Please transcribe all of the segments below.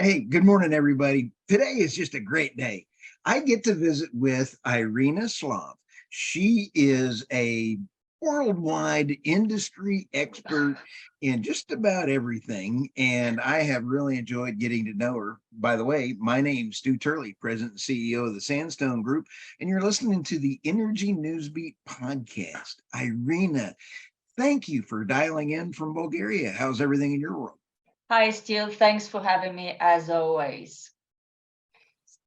Hey, good morning, everybody. Today is just a great day. I get to visit with Irina Slav. She is a worldwide industry expert in just about everything, and I have really enjoyed getting to know her. By the way, my name's Stu Turley, President and CEO of the Sandstone Group, and you're listening to the Energy Newsbeat podcast. Irina, thank you for dialing in from Bulgaria. How's everything in your world? Hi, Steele. Thanks for having me as always.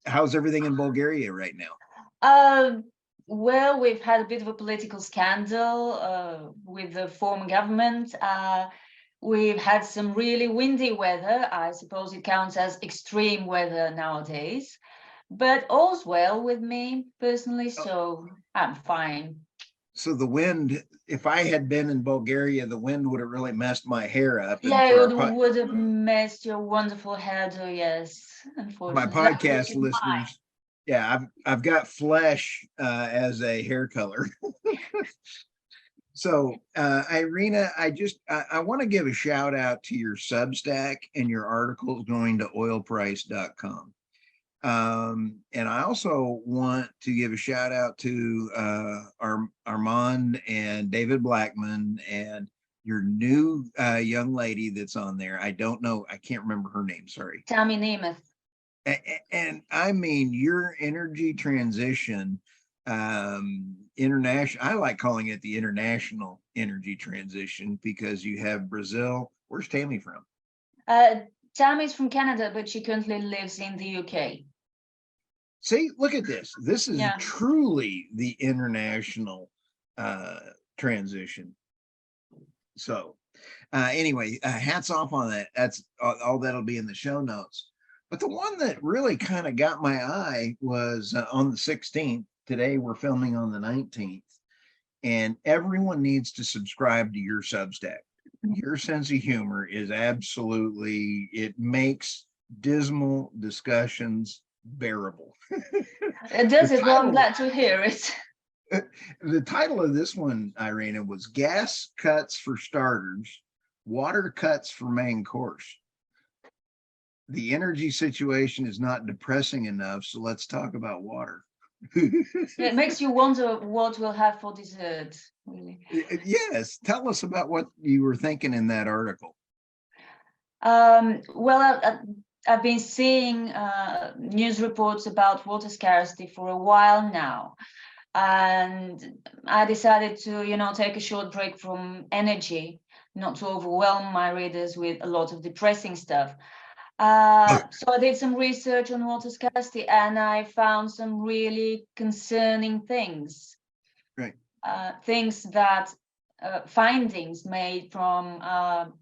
How's everything in Bulgaria right now? Well, we've had a bit of a political scandal with the former government. We've had some really windy weather. I suppose it counts as extreme weather nowadays. But all's well with me personally, so I'm fine. So the wind, if I had been in Bulgaria, the wind would have really messed my hair up. And Yeah, for it would have messed your wonderful hairdo, yes, my unfortunately. podcast listeners, yeah, I've got flesh as a hair color. So Irina, I want to give a shout out to your Substack and your articles going to oilprice.com. And I also want to give a shout out to Armand and David Blackman and your new young lady that's on there. I don't know. I can't remember her name. Sorry. Tammy Nemeth. And I mean, your energy transition, international, I like calling it the international energy transition because you have Brazil. Where's Tammy from? Tammy's from Canada, but she currently lives in the UK. See, look at this. This is truly the international transition. So anyway, hats off on that. That's all that'll be in the show notes. But the one that really kind of got my eye was on the 16th. Today we're filming on the 19th. And everyone needs to subscribe to your Substack. Your sense of humor is absolutely, it makes dismal discussions bearable. Does it? Well, I'm glad to hear it. The title of this one, Irina, was Gas Cuts for Starters, Water Cuts for Main Course. The energy situation is not depressing enough, so let's talk about water. It makes you wonder what we'll have for dessert, really. Yes, tell us about what you were thinking in that article. Well, I've been seeing news reports about water scarcity for a while now, and I decided to, take a short break from energy, not to overwhelm my readers with a lot of depressing stuff. So I did some research on water scarcity, and I found some really concerning things. Right. Findings made from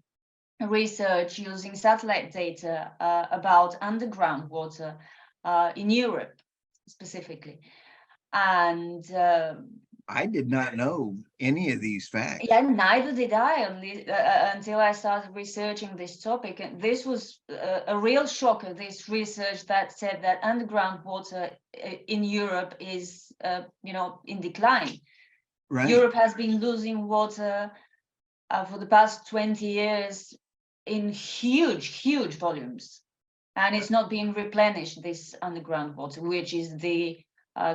research using satellite data about underground water in Europe specifically. And I did not know any of these facts. Yeah, neither did I until I started researching this topic. And this was a real shocker, this research that said that underground water in Europe is, in decline. Right. Europe has been losing water for the past 20 years in huge volumes. And it's not being replenished, this underground water, which is the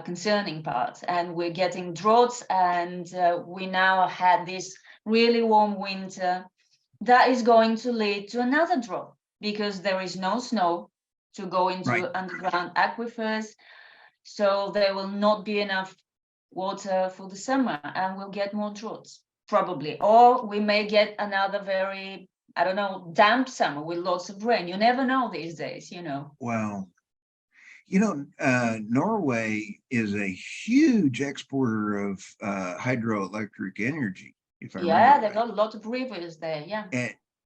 concerning part. And we're getting droughts, and we now had this really warm winter that is going to lead to another drought because there is no snow to go into underground aquifers. So there will not be enough water for the summer, and we'll get more droughts probably, or we may get another very, I don't know, damp summer with lots of rain. You never know these days, Wow. Norway is a huge exporter of hydroelectric energy. If I remember they've got a lot of rivers there.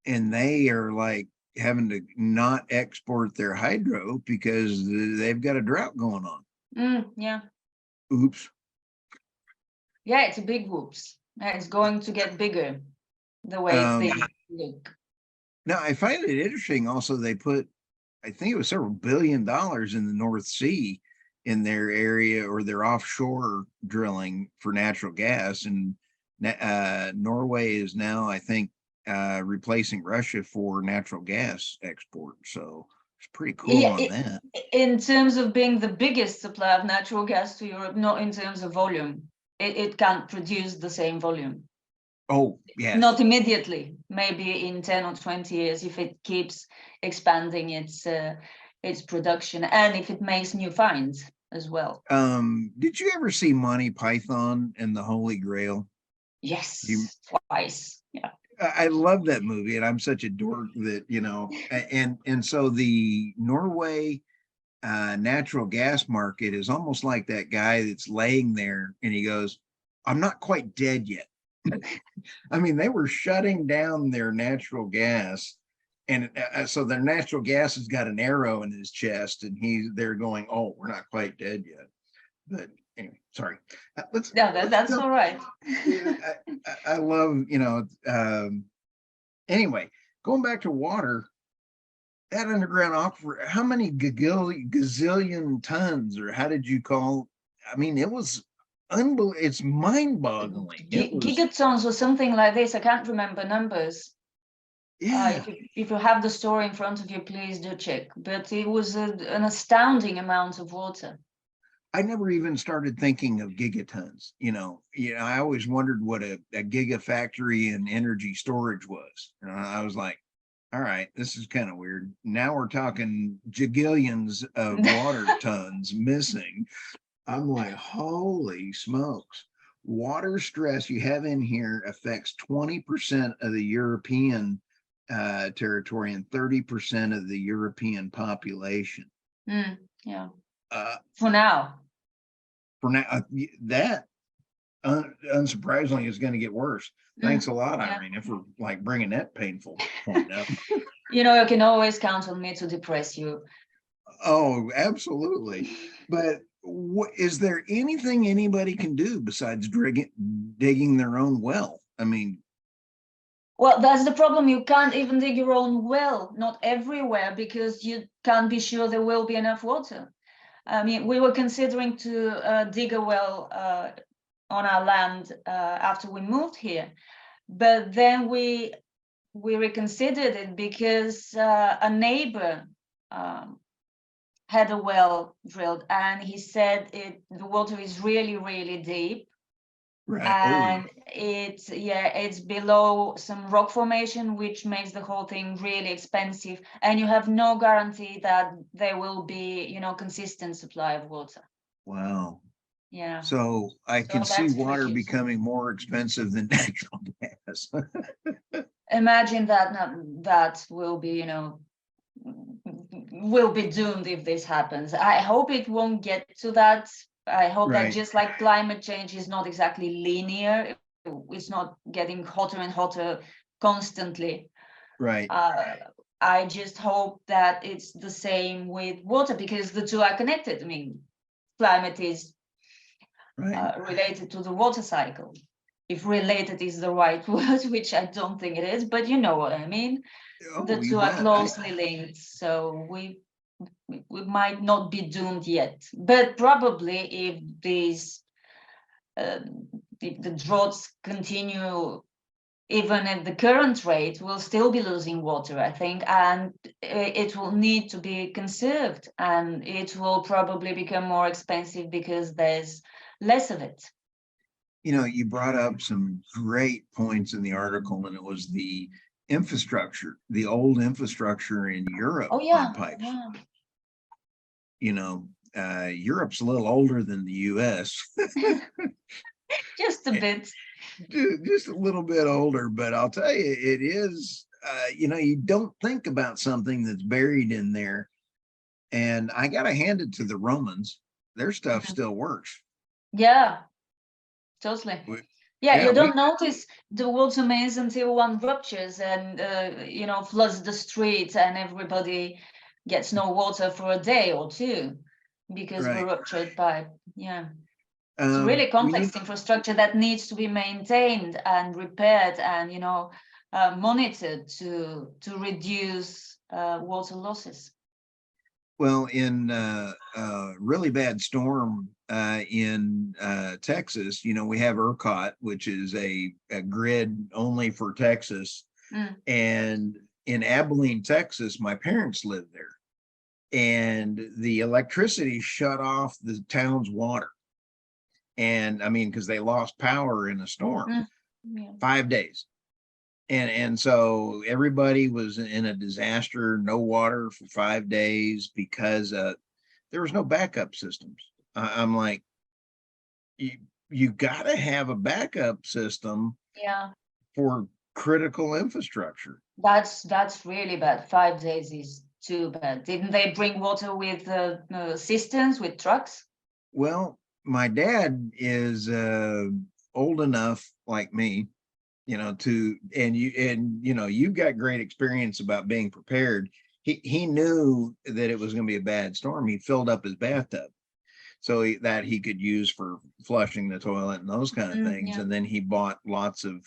And they are like having to not export their hydro because they've got a drought going on. Oops. Yeah, it's a big whoops. It's going to get bigger the way things look. Now, I find it interesting also, they put, I think it was several $1 billion in the North Sea in their area or their offshore drilling for natural gas. And Norway is now, I think, replacing Russia for natural gas export. So It's pretty cool on Yeah, that. in terms of being the biggest supplier of natural gas to Europe, not in terms of volume. It can't produce the same volume. Oh, yes. Not immediately, maybe in 10 or 20 years, if it keeps expanding its production and if it makes new finds as well. Did you ever see Monty Python and the Holy Grail? Yes, twice. Yeah. I love that movie, and I'm such a dork that, you know, and so the Norway natural gas market is almost like that guy that's laying there and he goes, I'm not quite dead yet. I mean, they were shutting down their natural gas, and so their natural gas has got an arrow in his chest, and they're going, oh, we're not quite dead yet. But anyway, sorry. Let's That's all right. I love, you know, anyway, going back to water, that underground aquifer, how many gazillion tons, or how did you call? I mean, it was unbelievable. It's mind-boggling. Gigatons or something like this. I can't remember numbers. Yeah. If you have the story in front of you, please do check. But it was an astounding amount of water. I never even started thinking of gigatons. I always wondered what a gigafactory and energy storage was. I was like, all right, this is kind of weird. Now we're talking jigillions of water tons missing. I'm like, holy smokes. Water stress you have in here affects 20% of the European territory and 30% of the European population. Yeah. For now. That unsurprisingly is going to get worse. Thanks a lot, Irina, for like bringing that painful point up. You can always count on me to depress you. Oh, absolutely. But is there anything anybody can do besides digging their own well? I mean, well, that's the problem. You can't even dig your own well, not everywhere, because you can't be sure there will be enough water. I mean, we were considering to dig a well on our land after we moved here, but then we reconsidered it because a neighbor had a well drilled, and he said the water is really, really deep. right. And it's below some rock formation, which makes the whole thing really expensive, and you have no guarantee that there will be consistent supply of water. Wow. Yeah. So I can see water becoming more expensive than natural gas. Imagine that will be doomed if this happens. I hope it won't get to that. I hope that just like climate change is not exactly linear, it's not getting hotter and hotter constantly. Right. I just hope that it's the same with water, because the two are connected. I mean, climate is related to the water cycle. If related is the right word, which I don't think it is, but you know what I mean. The two are closely linked, so we might not be doomed yet, but probably if the droughts continue even at the current rate, we'll still be losing water, I think, and it will need to be conserved, and it will probably become more expensive because there's less of it. You brought up some great points in the article, and it was the infrastructure, the old infrastructure in Europe on pipes. Europe's a little older than the US. Just a bit. Just a little bit older, but I'll tell you, it is, you don't think about something that's buried in there. And I got to hand it to the Romans. Their stuff still works. Yeah, totally. You don't notice the water mains until one ruptures and floods the streets, and everybody gets no water for a day or two because of a ruptured pipe. It's a really complex infrastructure that needs to be maintained and repaired and monitored to reduce water losses. Well, in a really bad storm in Texas, we have ERCOT, which is a grid only for Texas. And in Abilene, Texas, my parents live there. and the electricity shut off the town's water. And I mean, because they lost power in a storm, Yeah. 5 days. And so everybody was in a disaster, no water for 5 days because there was no backup systems. I'm like, you got to have a backup system Yeah, for critical infrastructure. that's really bad. 5 days is too bad. Didn't they bring water with cisterns, with trucks? Well, my dad is old enough, like me, you've got great experience about being prepared. He knew that it was going to be a bad storm. He filled up his bathtub so that he could use for flushing the toilet and those kind of things. Yeah. And then he bought lots of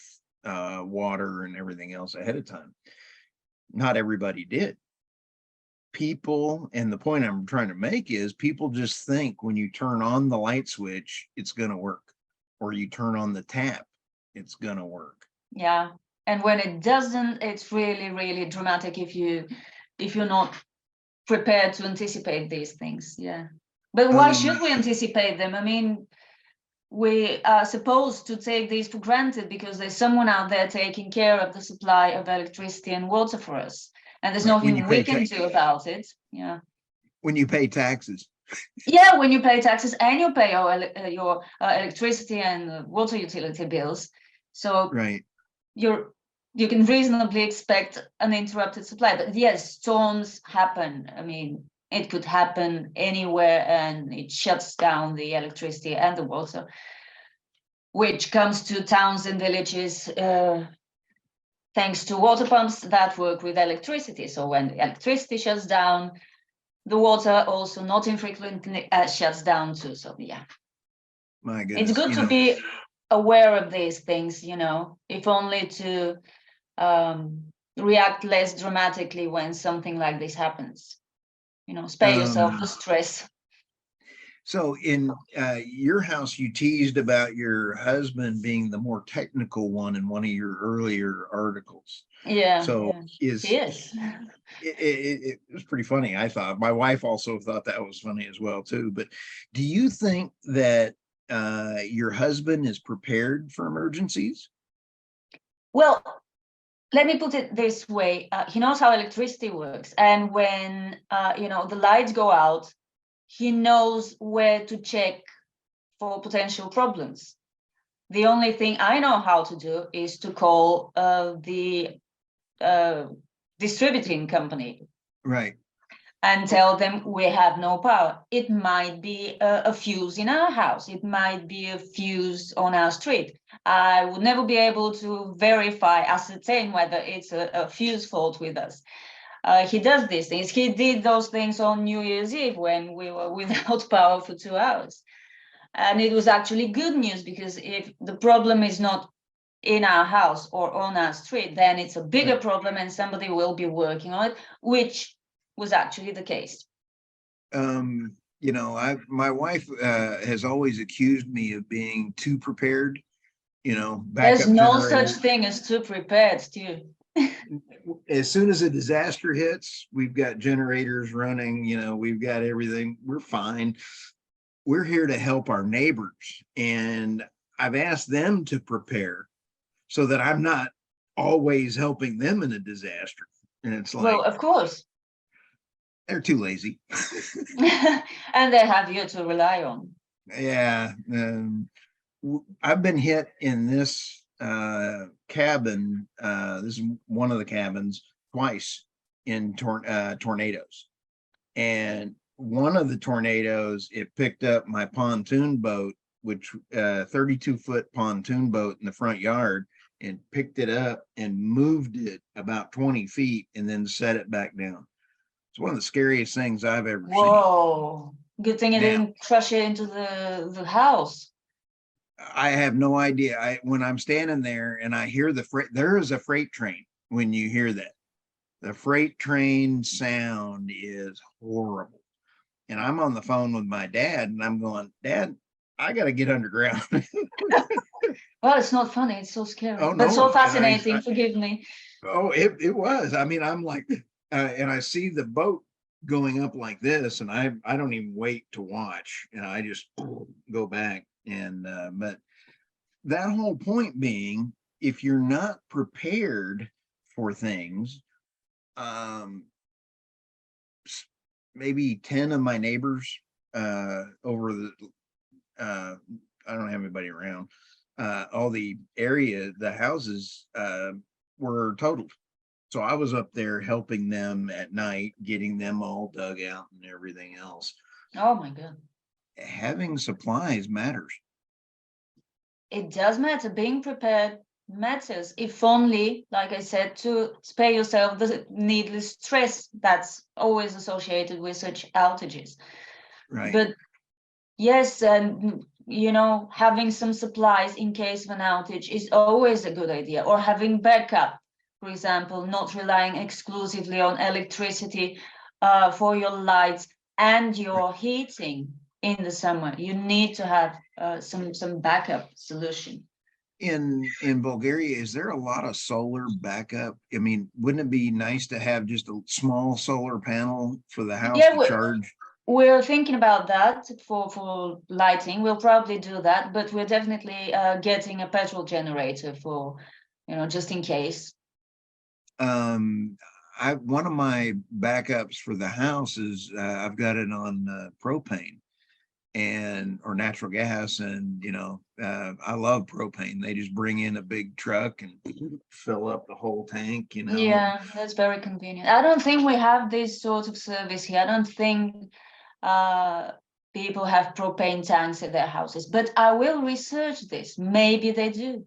water and everything else ahead of time. Not everybody did. People, and the point I'm trying to make is people just think when you turn on the light switch, it's going to work, or you turn on the tap, it's going to work. Yeah, and when it doesn't, it's really, really dramatic if you're not prepared to anticipate these things. Yeah, but why should we anticipate them? I mean, we are supposed to take these for granted because there's someone out there taking care of the supply of electricity and water for us, and there's nothing we can do about it. Yeah. When you pay taxes. Yeah, when you pay taxes and you pay your electricity and water utility bills, so right. You can reasonably expect an interrupted supply. But yes, storms happen. I mean, it could happen anywhere, and it shuts down the electricity and the water, which comes to towns and villages thanks to water pumps that work with electricity. So when the electricity shuts down, the water also not infrequently shuts down too. So yeah, my goodness, it's good to be aware of these things, if only to react less dramatically when something like this happens. Spare yourself the stress. So in your house, you teased about your husband being the more technical one in one of your earlier articles. Yeah. So yeah. It was pretty funny. I thought my wife also thought that was funny as well too. But do you think that your husband is prepared for emergencies? Well, let me put it this way. He knows how electricity works, and when the lights go out, he knows where to check for potential problems. The only thing I know how to do is to call the distributing company, right, and tell them we have no power. It might be a fuse in our house. It might be a fuse on our street. I would never be able to ascertain whether it's a fuse fault with us. He does these things. He did those things on New Year's Eve when we were without power for 2 hours. And it was actually good news, because if the problem is not in our house or on our street, then it's a bigger problem and somebody will be working on it, which was actually the case. My wife has always accused me of being too prepared. There's no such thing as too prepared, Stu. As soon as a disaster hits, we've got generators running, we've got everything. We're fine. We're here to help our neighbors. And I've asked them to prepare so that I'm not always helping them in a disaster. And it's like, well, of course. They're too lazy. And they have you to rely on. Yeah. I've been hit in this cabin. This is one of the cabins twice in tornadoes. And one of the tornadoes, it picked up my pontoon boat, which 32-foot pontoon boat in the front yard, and picked it up and moved it about 20 feet and then set it back down. It's one of the scariest things I've ever seen. Whoa. Good thing it didn't crush it into the house. I have no idea. When I'm standing there and I hear there is a freight train when you hear that. The freight train sound is horrible. And I'm on the phone with my dad and I'm going, Dad, I got to get underground. Well, it's not funny. It's so scary. Oh, but no. so fascinating. Forgive me. Oh, it was. I mean, I'm like, and I see the boat going up like this, and I don't even wait to watch. I just go back and but that whole point being, if you're not prepared for things, um, maybe 10 of my neighbors over the I don't have anybody around. All the area, the houses were totaled. So I was up there helping them at night, getting them all dug out and everything else. Oh my God. Having supplies matters. It does matter. Being prepared matters. If only, like I said, to spare yourself the needless stress that's always associated with such outages. Right. But yes, and having some supplies in case of an outage is always a good idea, or having backup, for example, not relying exclusively on electricity for your lights and your heating in the summer. You need to have some backup solution. In Bulgaria, is there a lot of solar backup? I mean, wouldn't it be nice to have just a small solar panel for the house to charge? We're thinking about that for lighting. We'll probably do that, but we're definitely getting a petrol generator for, just in case. One of my backups for the house is I've got it on propane or natural gas, and I love propane. They just bring in a big truck and fill up the whole tank. Yeah, that's very convenient. I don't think we have this sort of service here. I don't think people have propane tanks at their houses, but I will research this. Maybe they do.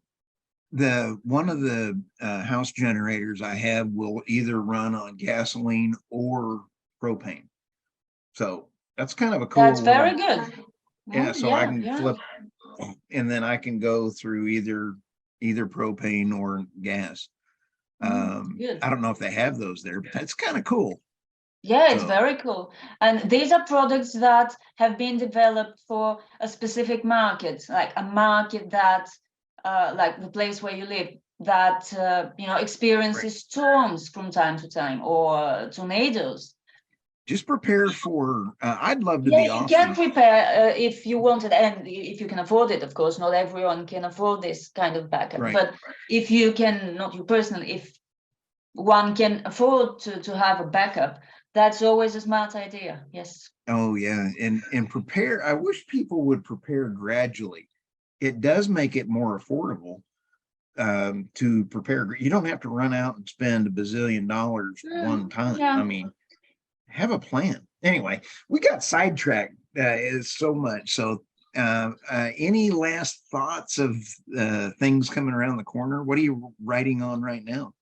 One of the house generators I have will either run on gasoline or propane. So that's kind of a cool. That's very good. Yeah, so I can flip, and then I can go through either propane or gas. I don't know if they have those there, but that's kind of cool. Yeah, it's very cool. And these are products that have been developed for a specific market, like a market that, like the place where you live, that, experiences storms from time to time, or tornadoes. Just prepare for, I'd love to be off. You can prepare if you want it, and if you can afford it, of course. Not everyone can afford this kind of backup. But if you can, not you personally, if one can afford to have a backup, that's always a smart idea. Yes. Oh yeah, and prepare. I wish people would prepare gradually. It does make it more affordable to prepare. You don't have to run out and spend $1 bazillion one time. I mean, have a plan. Anyway, we got sidetracked so much. So any last thoughts of things coming around the corner? What are you writing on right now?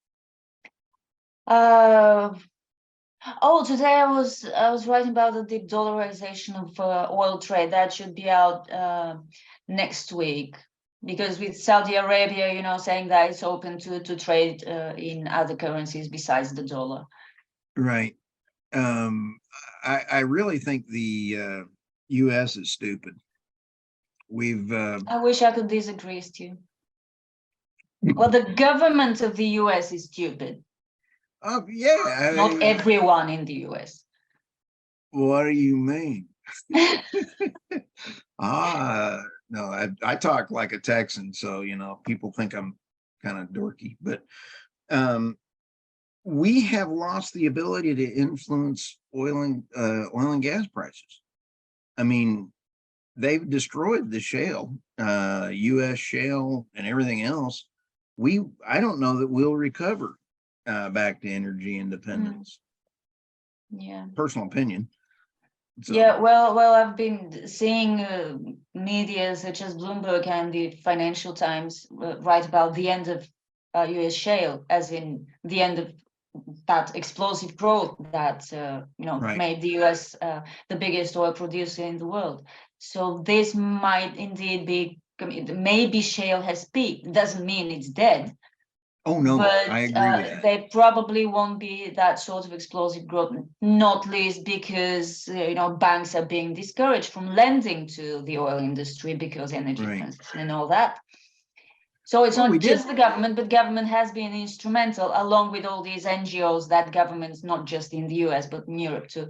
Today I was writing about the de-dollarization of oil trade. That should be out next week, because with Saudi Arabia, saying that it's open to trade in other currencies besides the dollar. Right. I really think the U.S. is stupid. I wish I could disagree with you. Well, the government of the U.S. is stupid. Yeah. Not everyone in the U.S. What do you mean? No, I talk like a Texan, so people think I'm kind of dorky, but we have lost the ability to influence oil and gas prices. I mean, they've destroyed the shale, U.S. shale and everything else. I don't know that we'll recover back to energy independence. Yeah. Personal opinion. So. Yeah, well, I've been seeing media such as Bloomberg and the Financial Times write about the end of U.S. shale, as in the end of that explosive growth that made the U.S. The biggest oil producer in the world. So this might indeed be, maybe shale has peaked. It doesn't mean it's dead. Oh no, but I agree with that. They probably won't be that sort of explosive growth, not least because banks are being discouraged from lending to the oil industry because energy transition and all that. So it's Oh, we not did. just the government, but government has been instrumental, along with all these NGOs that governments, not just in the US, but in Europe, to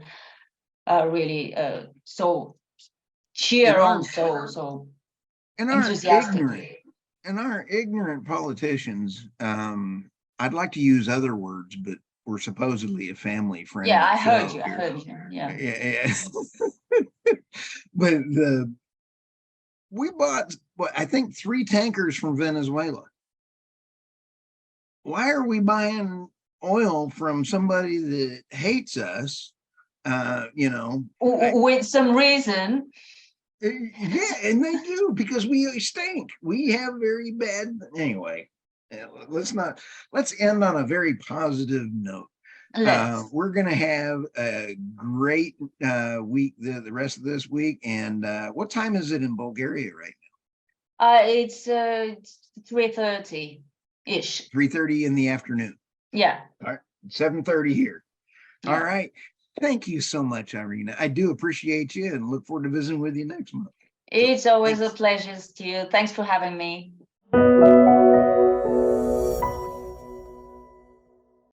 really so cheer on so And our enthusiastically. ignorant politicians, I'd like to use other words, but we're supposedly a family friendly Yeah, I show heard you. I here. heard you. Yeah. Yeah. But we bought what I think 3 tankers from Venezuela. Why are we buying oil from somebody that hates us? With some reason. Yeah, and they do, because we stink. We have very bad. Anyway, let's end on a very positive note. We're going to have a great week the rest of this week. And what time is it in Bulgaria right It's 3:30 ish. 3:30 in the afternoon. Yeah. All right, 7:30 here. Yeah. All right. Thank you so much, Irina. I do appreciate you and look forward to visiting with you next month. It's always Thanks. a pleasure, Stu. Thanks for having me.